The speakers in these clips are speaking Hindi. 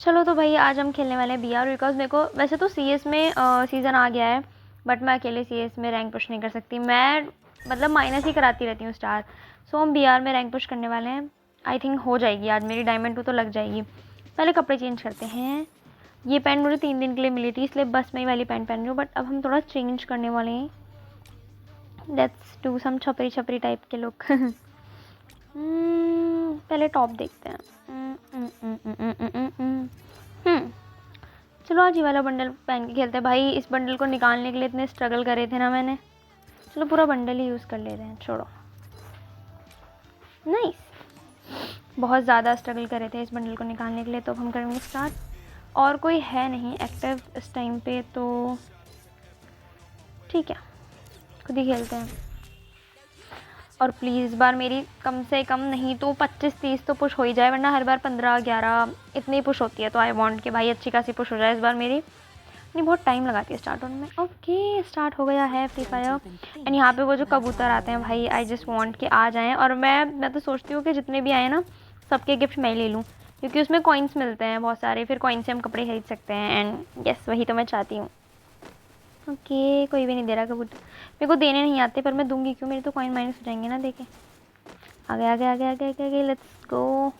चलो तो भाई आज हम खेलने वाले हैं बीआर, बिकॉज मेरे को वैसे तो सीएस में सीज़न आ गया है, बट मैं अकेले सीएस में रैंक पुश नहीं कर सकती। मैं मतलब माइनस ही कराती रहती हूँ स्टार। सो हम बीआर में रैंक पुश करने वाले हैं। आई थिंक हो जाएगी आज मेरी डायमंड 2 तो लग जाएगी। पहले कपड़े चेंज करते हैं। ये पैंट मुझे 3 दिन के लिए मिली थी, इसलिए बस मैं वाली पैंट पहन रही हूँ, बट अब हम थोड़ा चेंज करने वाले हैं। लेट्स डू सम छपरी छपरी टाइप के लुक। पहले टॉप देखते हैं। चलो आज ये वाला बंडल पहन के खेलते हैं। भाई इस बंडल को निकालने के लिए इतने स्ट्रगल करे थे ना मैंने। चलो पूरा बंडल ही यूज़ कर ले रहे हैं, छोड़ो। नाइस, बहुत ज़्यादा स्ट्रगल करे थे इस बंडल को निकालने के लिए, तो हम करेंगे स्टार्ट। और कोई है नहीं एक्टिव इस टाइम पे, तो ठीक है खुद ही खेलते हैं। और प्लीज़ इस बार मेरी कम से कम नहीं तो 25-30 तो पुश हो ही जाए, वरना हर बार 15-11 इतनी पुश होती है। तो आई वांट कि भाई अच्छी खासी पुश हो जाए इस बार मेरी। नहीं बहुत टाइम लगाती है स्टार्ट होने में। ओके स्टार्ट हो गया है फ्री फायर। एंड यहाँ पे वो जो कबूतर आते हैं भाई, आई जस्ट वांट कि आ जाएं। और मैं तो सोचती हूँ कि जितने भी आए ना सबके गिफ्ट मैं ले लूँ, क्योंकि उसमें कॉइन्स मिलते हैं बहुत सारे, फिर कॉइन से हम कपड़े खरीद सकते हैं। एंड यस वही तो मैं चाहती हूँ। ओके कोई भी नहीं दे रहा कबूतर, मेरे को देने नहीं आते, पर मैं दूंगी क्यों, मेरे तो कॉइन माइनस हो जाएंगे ना। देखे आगे आगे आगे आगे आगे आगे, लेट्स गो।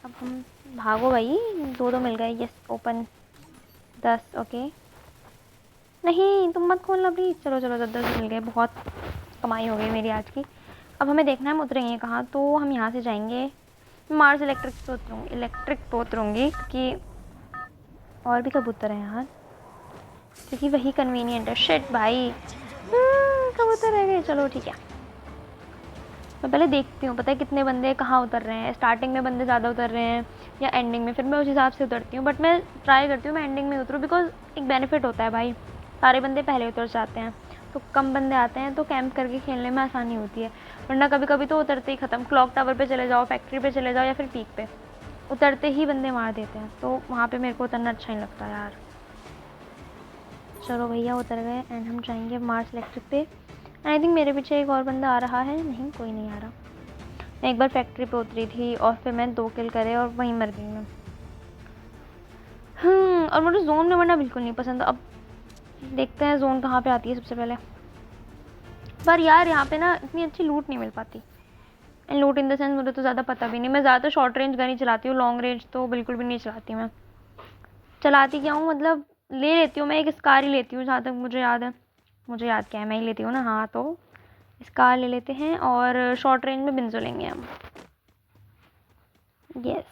अब हम भागो भाई, 2 मिल गए। Yes open 10। ओके नहीं तुम मत खोलना प्लीज़। चलो चलो 10 मिल गए, बहुत कमाई हो गई मेरी आज की। अब हमें देखना है हम उतरेंगे कहाँ, तो हम यहाँ से जाएंगे। मार्स इलेक्ट्रिक पे उतरूँगी, क्योंकि और भी कबूतर हैं यार, क्योंकि वही कन्वीनियंट है। शिट भाई कबूतर रह गए। चलो ठीक है, मैं पहले देखती हूँ पता है कितने बंदे कहाँ उतर रहे हैं। स्टार्टिंग में बंदे ज़्यादा उतर रहे हैं या एंडिंग में, फिर मैं उस हिसाब से उतरती हूँ। बट मैं ट्राई करती हूँ मैं एंडिंग में उतरूँ, बिकॉज एक बेनिफिट होता है भाई, सारे बंदे पहले उतर जाते हैं तो कम बंदे आते हैं, तो कैंप करके खेलने में आसानी होती है। वरना कभी कभी तो उतरते ही ख़त्म। क्लॉक टावर पर चले जाओ, फैक्ट्री पर चले जाओ, या फिर पीक पे उतरते ही बंदे मार देते हैं, तो वहाँ पर मेरे को उतरना अच्छा नहीं लगता यार। चलो भैया उतर गए एंड हम जाएंगे मार्स इलेक्ट्रिक पे। आई थिंक मेरे पीछे एक और बंदा आ रहा है। नहीं कोई नहीं आ रहा। मैं एक बार फैक्ट्री पे उतरी थी और फिर मैं 2 किल करे और वहीं मर गई मैं। और मुझे जोन में मरना बिल्कुल नहीं पसंद। अब देखते हैं जोन कहाँ पे आती है सबसे पहले। पर यार यहाँ पे ना इतनी अच्छी लूट नहीं मिल पाती। एंड लूट इन द सेंस मुझे तो ज़्यादा पता भी नहीं। मैं ज़्यादातर शॉर्ट रेंज गन ही चलाती हूँ, लॉन्ग रेंज तो बिल्कुल भी नहीं चलाती। मैं चलाती क्या हूँ, मतलब ले लेती हूँ मैं एक स्कार ही लेती हूँ, जहाँ तक मुझे याद है। मुझे याद क्या है, मैं ही लेती हूँ ना। हाँ तो स्कार ले लेते हैं, और शॉर्ट रेंज में बिंजो लेंगे हम। Yes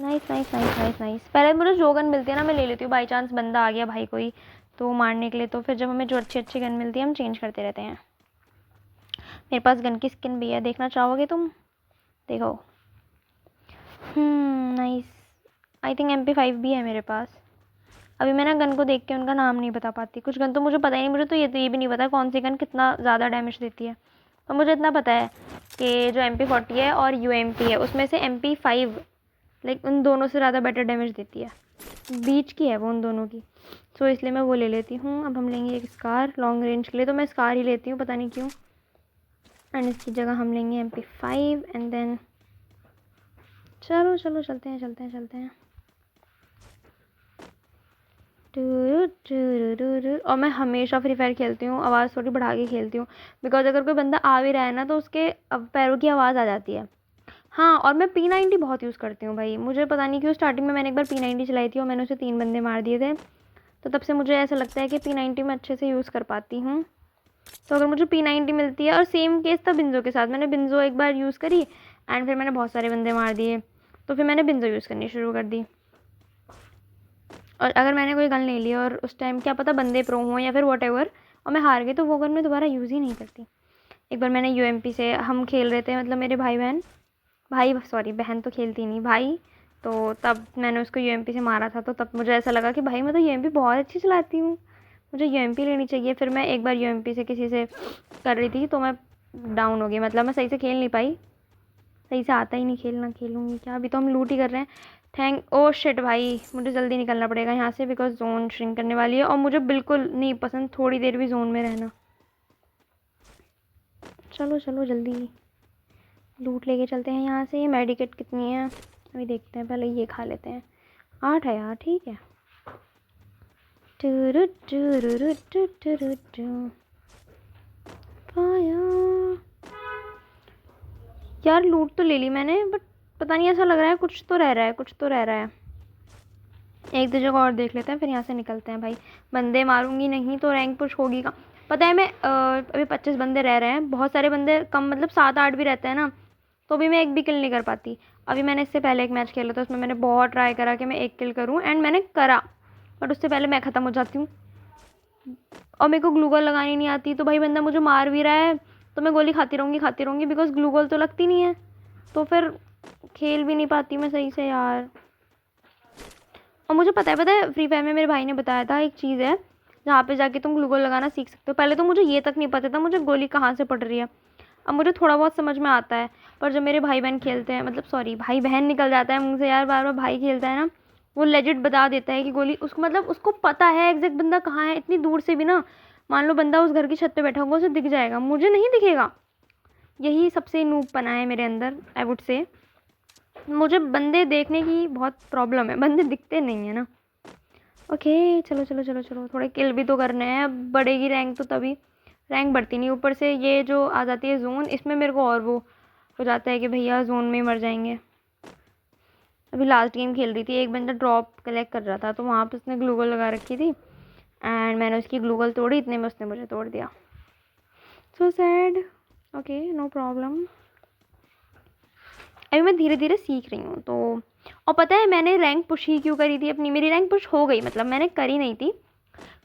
nice nice nice nice nice. पहले मुझे जो गन मिलती है ना मैं ले लेती हूँ। बाई चांस बंदा आ गया भाई कोई तो मारने के लिए, तो फिर जब हमें जो अच्छी अच्छी गन मिलती है हम चेंज करते रहते हैं। मेरे पास गन की स्किन भी है, देखना चाहोगे तुम? देखो नाइस। आई थिंक MP5 भी है मेरे पास। अभी मैं ना गन को देख के उनका नाम नहीं बता पाती। कुछ गन तो मुझे पता ही नहीं। मुझे तो ये भी नहीं पता कौन सी गन कितना ज़्यादा डैमेज देती है। तो मुझे इतना पता है कि जो MP40 है और UMP है, उसमें से MP5 लाइक उन दोनों से ज़्यादा बेटर डैमेज देती है। बीच की है वो उन दोनों की, सो इसलिए मैं वो ले लेती हूँ। अब हम लेंगे एक स्कार लॉन्ग रेंज के लिए, तो मैं स्कार ही लेती हूँ पता नहीं क्यों। एंड इसकी जगह हम लेंगे MP5 एंड देन चलो चलो चलते हैं चलते हैं चलते हैं। और मैं हमेशा फ्री फायर खेलती हूँ आवाज़ थोड़ी बढ़ा के खेलती हूँ, बिकॉज अगर कोई बंदा आ भी रहा है ना तो उसके अब पैरों की आवाज़ आ जाती है। हाँ और मैं P90 बहुत यूज़ करती हूँ भाई। मुझे पता नहीं क्यों स्टार्टिंग में मैंने एक बार P90 चलाई थी और मैंने उसे 3 बंदे मार दिए थे, तो तब से मुझे ऐसा लगता है कि P90 में अच्छे से यूज़ कर पाती हूँ। तो अगर मुझे P90 मिलती है, और सेम केस था बिंजो के साथ। मैंने बिंजो एक बार यूज़ करी एंड फिर मैंने बहुत सारे बंदे मार दिए, तो फिर मैंने बिंजो यूज़ करनी शुरू कर दी। और अगर मैंने कोई गन ले ली और उस टाइम क्या पता बंदे प्रो हों या फिर वॉटएवर, और मैं हार गई, तो वो गन मैं दोबारा यूज़ ही नहीं करती। एक बार मैंने UMP से हम खेल रहे थे, मतलब मेरे भाई सॉरी बहन तो खेलती नहीं, भाई, तो तब मैंने उसको UMP से मारा था। तो तब मुझे ऐसा लगा कि भाई मैं तो UMP बहुत अच्छी चलाती हूँ, मुझे UMP लेनी चाहिए। फिर मैं एक बार UMP से किसी से कर रही थी तो मैं डाउन हो गई, मतलब मैं सही से खेल नहीं पाई। सही से आता ही नहीं खेलना, खेलूँगी क्या? अभी तो हम लूट ही कर रहे हैं। ओ शिट भाई, मुझे जल्दी निकलना पड़ेगा यहाँ से, बिकॉज जोन श्रिंक करने वाली है और मुझे बिल्कुल नहीं पसंद थोड़ी देर भी जोन में रहना। चलो चलो जल्दी लूट लेके चलते हैं यहाँ से। मेडिकेट कितनी है? अभी देखते हैं, पहले ये खा लेते हैं। 8 है यार, ठीक है। टुरु टुरु टु टुरु टु। यार लूट तो ले ली मैंने, बट पता नहीं, ऐसा लग रहा है कुछ तो रह रहा है, कुछ तो रह रहा है। एक दो जगह और देख लेते हैं, फिर यहाँ से निकलते हैं भाई। बंदे मारूंगी नहीं तो रैंक पुश होगी का। पता है मैं अभी 25 बंदे रह रहे हैं, बहुत सारे बंदे कम, मतलब 7-8 भी रहते हैं ना, तो भी मैं एक भी किल नहीं कर पाती। अभी मैंने इससे पहले एक मैच खेला था, उसमें मैंने बहुत ट्राई करा कि मैं एक किल करूँ, एंड मैंने करा, बट उससे पहले मैं ख़त्म हो जाती हूँ। और मेरे को ग्लूगल लगानी नहीं आती, तो भाई बंदा मुझे मार भी रहा है तो मैं गोली खाती रहूँगी, बिकॉज ग्लूगल तो लगती नहीं है, तो फिर खेल भी नहीं पाती मैं सही से यार। और मुझे पता है फ्री फायर में मेरे भाई ने बताया था एक चीज़ है जहाँ पे जाके तुम ग्लूगल लगाना सीख सकते हो। पहले तो मुझे ये तक नहीं पता था मुझे गोली कहाँ से पड़ रही है। अब मुझे थोड़ा बहुत समझ में आता है, पर जब मेरे भाई बहन खेलते हैं, मतलब सॉरी भाई बहन निकल जाता है मुँह से यार, बार बार भाई खेलता है ना, वो लेजिट बता देता है कि गोली उसको, मतलब उसको पता है एग्जैक्ट बंदा कहाँ है। इतनी दूर से भी ना, मान लो बंदा उस घर की छत पे बैठा होगा, उसे दिख जाएगा, मुझे नहीं दिखेगा। यही सबसे नूबपना है मेरे अंदर, आई वुड से। मुझे बंदे देखने की बहुत प्रॉब्लम है, बंदे दिखते नहीं है ना। ओके चलो चलो चलो चलो, थोड़े किल भी तो करने हैं। अब बढ़ेगी रैंक तो तभी, रैंक बढ़ती नहीं। ऊपर से ये जो आ जाती है जोन, इसमें मेरे को और वो हो जाता है कि भैया जोन में ही मर जाएंगे। अभी लास्ट गेम खेल रही थी, एक बंदा ड्रॉप कलेक्ट कर रहा था, तो वहाँ पे उसने ग्लूगल लगा रखी थी, एंड मैंने उसकी ग्लूगल तोड़ी, इतने में उसने मुझे तोड़ दिया। So sad. Okay no problem. अभी मैं धीरे धीरे सीख रही हूँ तो। और पता है मैंने रैंक पुश ही क्यों करी थी अपनी, मेरी रैंक पुश हो गई, मतलब मैंने करी नहीं थी,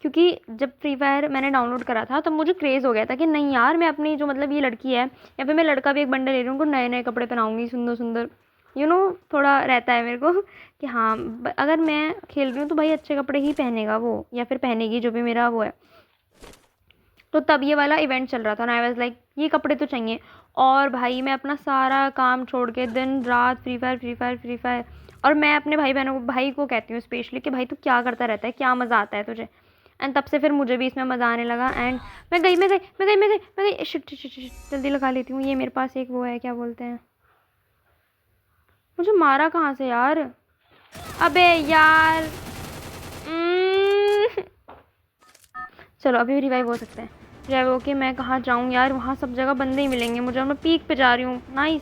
क्योंकि जब फ्री फायर मैंने डाउनलोड करा था तब मुझे क्रेज़ हो गया था कि नहीं यार, मैं अपनी जो, मतलब ये लड़की है या फिर मैं लड़का भी एक बंडल ले रही हूँ, उनको नए नए कपड़े पहनाऊँगी, सुंदर सुंदर, थोड़ा रहता है मेरे को कि हाँ अगर मैं खेल रही हूँ तो भाई अच्छे कपड़े ही पहनेगा वो, या फिर पहनेगी, जो भी मेरा वो है। तो तब ये वाला इवेंट चल रहा था ना, आई वाज लाइक ये कपड़े तो चाहिए। और भाई मैं अपना सारा काम छोड़ के दिन रात free fire free fire free fire. और मैं अपने भाई बहनों को, भाई को कहती हूँ स्पेशली कि भाई तू क्या करता रहता है, क्या मज़ा आता है तुझे। एंड तब से फिर मुझे भी इसमें मज़ा आने लगा। एंड मैं गई शिट शिट शिट, जल्दी लगा लेती हूँ। ये मेरे पास एक वो है, क्या बोलते हैं, मुझे मारा कहाँ से यार, अबे यार। चलो अभी रिवाइव हो सकते हैं, रिवाइव होके मैं कहाँ जाऊँ यार, वहाँ सब जगह बंदे ही मिलेंगे मुझे, और मैं पीक पे जा रही हूँ। Nice,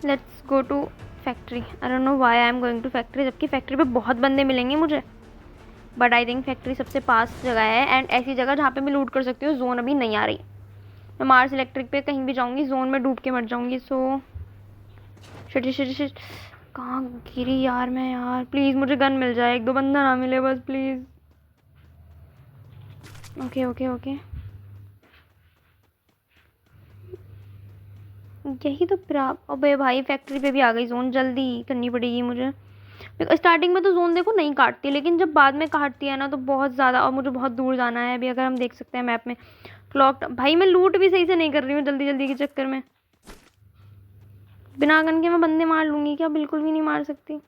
let's go to factory. I don't know why I am going to factory, जबकि फैक्ट्री पे बहुत बंदे मिलेंगे मुझे, बट आई थिंक फैक्ट्री सबसे पास जगह है, एंड ऐसी जगह जहाँ पे मैं लूट कर सकती हूँ। जोन अभी नहीं आ रही, मैं मार्स इलेक्ट्रिक पे कहीं भी जाऊँगी जोन में डूब के मर जाऊँगी। सो शिट शिट शिट, कहाँ गिरी यार मैं यार। प्लीज़ मुझे गन मिल जाए, एक दो बंदा ना मिले बस प्लीज़। ओके ओके ओके, यही तो अबे भाई फैक्ट्री पे भी आ गई जोन, जल्दी करनी पड़ेगी मुझे। स्टार्टिंग में तो जोन देखो नहीं काटती, लेकिन जब बाद में काटती है ना तो बहुत ज़्यादा, और मुझे बहुत दूर जाना है अभी, अगर हम देख सकते हैं मैप में क्लॉक। भाई मैं लूट भी सही से नहीं कर रही हूँ जल्दी जल्दी के चक्कर में, बिना गन के मैं बंदे मार लूँगी क्या, बिल्कुल भी नहीं मार सकती।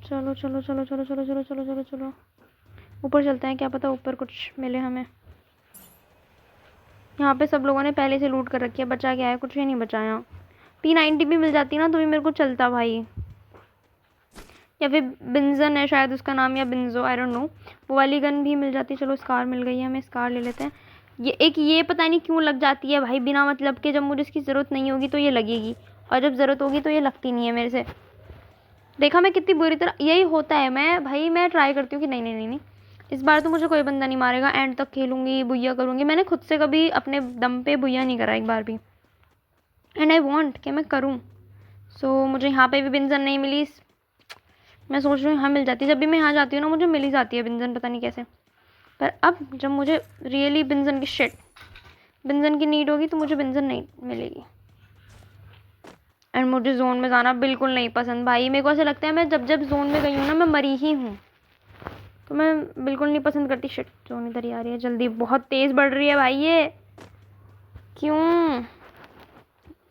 चलो चलो चलो चलो चलो चलो चलो चलो चलो, ऊपर चलते हैं, क्या पता ऊपर कुछ मिले हमें। यहाँ पे सब लोगों ने पहले से लूट कर रखी है, बचा क्या है, कुछ ही नहीं बचा यहाँ। P90 भी मिल जाती ना तो भी मेरे को चलता भाई, या फिर बिंजन है शायद उसका नाम, या बिंजो, आई डोंट नो, वो वाली गन भी मिल जाती। चलो स्कार मिल गई है, हमें स्कार ले लेते हैं। ये पता नहीं क्यों लग जाती है भाई बिना मतलब के, जब मुझे इसकी ज़रूरत नहीं होगी तो ये लगेगी, और जब ज़रूरत होगी तो ये लगती नहीं है मेरे से। देखा मैं कितनी बुरी तरह, यही होता है। मैं ट्राई करती हूँ कि नहीं नहीं नहीं नहीं, इस बार तो मुझे कोई बंदा नहीं मारेगा, एंड तक खेलूँगी, बुइया करूँगी। मैंने खुद से कभी अपने दम पे बुइया नहीं करा एक बार भी, एंड आई वॉन्ट कि मैं करूँ। सो मुझे यहाँ पे भी बिंजन नहीं मिली, मैं सोच रही हूँ यहाँ मिल जाती है। जब भी मैं यहाँ जाती हूँ ना मुझे मिल ही जाती है बिंजन, पता नहीं कैसे। पर अब जब मुझे रियली बिंजन की नीड होगी तो मुझे बिंजन नहीं मिलेगी। एंड मुझे जोन में जाना बिल्कुल नहीं पसंद भाई, मेरे को ऐसा लगता है मैं जब जब जोन में गई हूँ ना मैं मरी ही हूँ, तो मैं बिल्कुल नहीं पसंद करती। शिट, जोन इधर ही आ रही है, जल्दी, बहुत तेज़ बढ़ रही है भाई ये, क्यों।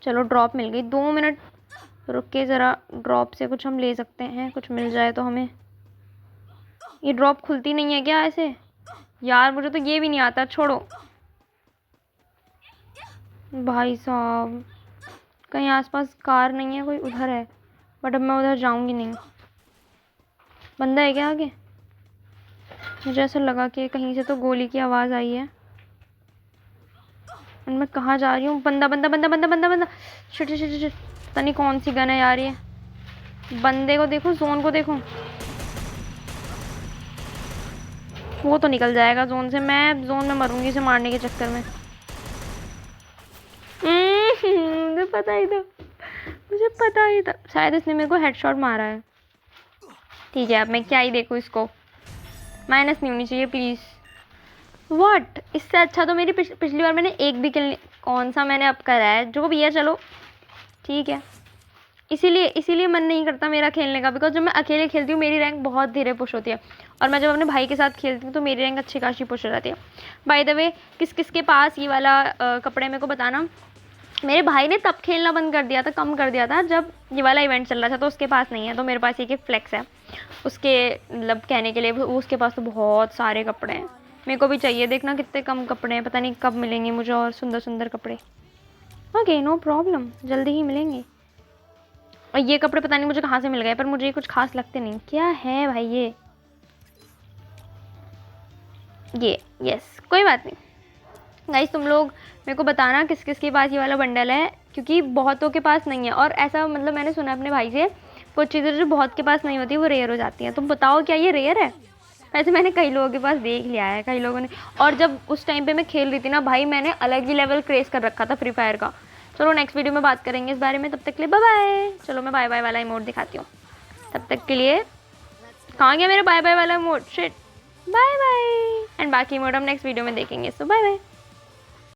चलो ड्रॉप मिल गई, 2 मिनट रुक के ज़रा, ड्रॉप से कुछ हम ले सकते हैं, कुछ मिल जाए तो हमें। ये ड्रॉप खुलती नहीं है क्या ऐसे यार, मुझे तो ये भी नहीं आता, छोड़ो भाई साहब। कहीं आसपास कार नहीं है, कोई उधर है, बट अब मैं उधर जाऊंगी नहीं। बंदा है क्या आगे? मुझे ऐसा लगा कि कहीं से तो गोली की आवाज़ आई है। और मैं कहाँ जा रही हूँ? बंदा बंदा बंदा बंदा बंदा बंदा। Shit shit shit shit. पता नहीं कौन सी गन है यार ये। बंदे को देखो, जोन को देखो। वो तो निकल जाएगा जोन से, मैं जोन में मरूंगी इसे मारने के चक्कर में। मुझे पता ही था, मुझे पता ही था। शायद इसने मेरे को हेडशॉट मारा है। ठीक है, अब मैं क्या ही देखूँ इसको। माइनस नहीं होनी चाहिए प्लीज़। व्हाट, इससे अच्छा तो मेरी पिछली बार मैंने एक भी किल, कौन सा मैंने अब करा है, जो भी है चलो ठीक है। इसीलिए मन नहीं करता मेरा खेलने का, बिकॉज जब मैं अकेले खेलती हूँ मेरी रैंक बहुत धीरे पुश होती है, और मैं जब अपने भाई के साथ खेलती हूँ तो मेरी रैंक अच्छी खासी पुश हो जाती है। बाय द वे, किस किस के पास ये वाला कपड़े मेरे को बताना। मेरे भाई ने तब खेलना बंद कर दिया था, कम कर दिया था जब ये वाला इवेंट चल रहा था, तो उसके पास नहीं है, तो मेरे पास एक फ्लेक्स है उसके, मतलब कहने के लिए उसके पास तो बहुत सारे कपड़े हैं। मेरे को भी चाहिए, देखना कितने कम कपड़े हैं, पता नहीं कब मिलेंगे मुझे और सुंदर सुंदर कपड़े। ओके नो प्रॉब्लम, जल्दी ही मिलेंगे। और ये कपड़े पता नहीं मुझे कहाँ से मिल गए, पर मुझे कुछ खास लगते नहीं। क्या है भाई ये यस, कोई बात नहीं। गाइस तुम लोग मेरे को बताना किस किस के पास ये वाला बंडल है, क्योंकि बहुतों के पास नहीं है। और ऐसा मतलब मैंने सुना अपने भाई से, कुछ चीज़ें जो बहुत के पास नहीं होती वो रेयर हो जाती हैं। तुम बताओ क्या ये रेयर है? वैसे मैंने कई लोगों के पास देख लिया है, कई लोगों ने। और जब उस टाइम पे मैं खेल रही थी ना भाई, मैंने अलग ही लेवल क्रेज कर रखा था फ्री फायर का। चलो नेक्स्ट वीडियो में बात करेंगे इस बारे में, तब तक के लिए बाय बाय। चलो मैं बाय बाय वाला इमोट दिखाती हूँ, तब तक के लिए। कहाँ गया मेरा बाय बाय वाला emote? Shit, bye bye. And बाकी इमोट हम नेक्स्ट वीडियो में देखेंगे, सो बाय बाय।